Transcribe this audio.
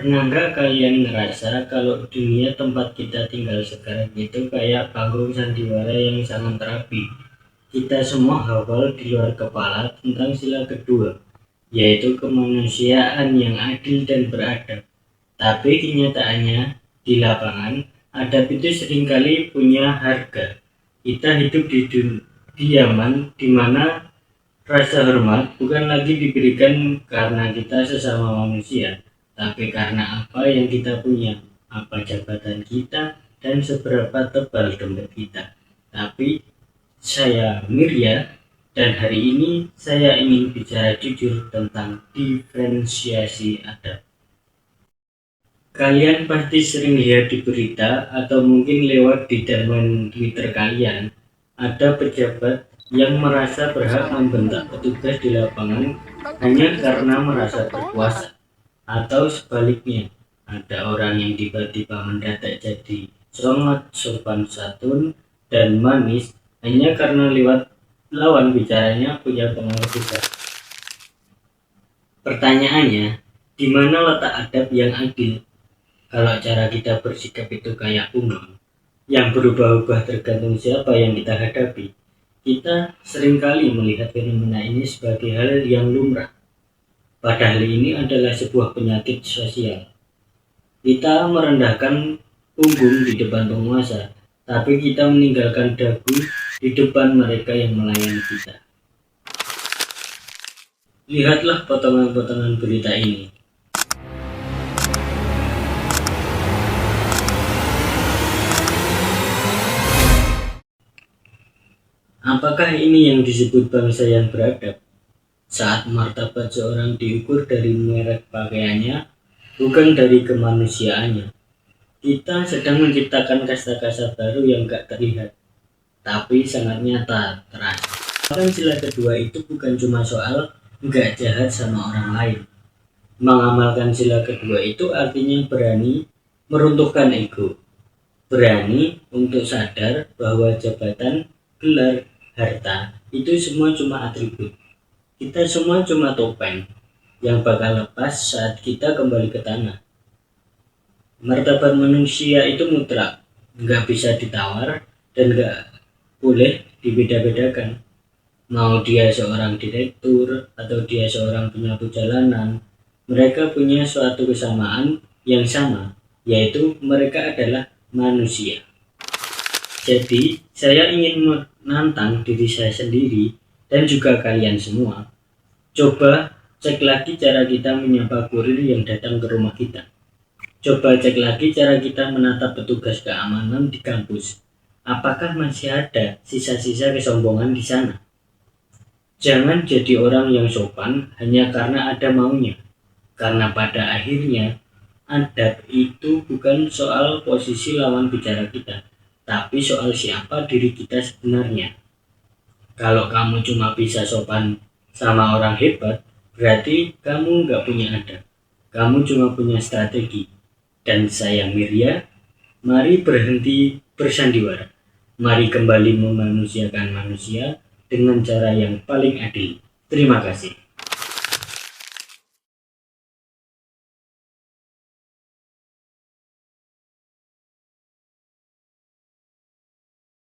Pernah nggak kalian ngerasa kalau dunia tempat kita tinggal sekarang itu kayak panggung sandiwara yang sangat rapi? Kita semua hafal di luar kepala tentang sila kedua, yaitu kemanusiaan yang adil dan beradab. Tapi kenyataannya di lapangan, adab itu seringkali punya harga. Kita hidup di zaman di mana rasa hormat bukan lagi diberikan karena kita sesama manusia, tapi karena apa yang kita punya, apa jabatan kita, dan seberapa tebal dompet kita. Tapi saya Mirya, dan hari ini saya ingin bicara jujur tentang diferensiasi adab. Kalian pasti sering lihat di berita atau mungkin lewat di timeline Twitter kalian, ada pejabat yang merasa berhak membentak petugas di lapangan hanya karena merasa berkuasa, atau sebaliknya, ada orang yang tiba-tiba mendadak jadi sangat sopan santun dan manis hanya karena lewat lawan bicaranya punya pengaruh besar. Pertanyaannya, di mana letak adab yang adil? Kalau cara kita bersikap itu kayak unggung yang berubah-ubah tergantung siapa yang kita hadapi, kita seringkali melihat fenomena ini sebagai hal yang lumrah. Padahal ini adalah sebuah penyakit sosial. Kita merendahkan punggung di depan penguasa, tapi kita meninggalkan dagu di depan mereka yang melayani kita. Lihatlah potongan-potongan berita ini. Apakah ini yang disebut bangsa yang beradab? Saat martabat seorang diukur dari merek pakaiannya, bukan dari kemanusiaannya. Kita sedang menciptakan kasta-kasta baru yang gak terlihat, tapi sangat nyata terasa. Bahkan sila kedua itu bukan cuma soal gak jahat sama orang lain. Mengamalkan sila kedua itu artinya berani meruntuhkan ego, berani untuk sadar bahwa jabatan, gelar, harta itu semua cuma atribut. Kita semua cuma topeng yang bakal lepas saat kita kembali ke tanah. Martabat manusia itu mutlak, nggak bisa ditawar dan nggak boleh dibeda-bedakan. Mau dia seorang direktur atau dia seorang penyapu jalanan, mereka punya suatu kesamaan yang sama, yaitu mereka adalah manusia. Jadi, saya ingin menantang diri saya sendiri dan juga kalian semua. Coba cek lagi cara kita menyapa kurir yang datang ke rumah kita. Coba cek lagi cara kita menatap petugas keamanan di kampus. Apakah masih ada sisa-sisa kesombongan di sana? Jangan jadi orang yang sopan hanya karena ada maunya. Karena pada akhirnya, adab itu bukan soal posisi lawan bicara kita, tapi soal siapa diri kita sebenarnya. Kalau kamu cuma bisa sopan sama orang hebat, berarti kamu nggak punya adab. Kamu cuma punya strategi. Dan saya Mirya, mari berhenti bersandiwara. Mari kembali memanusiakan manusia dengan cara yang paling adil. Terima kasih.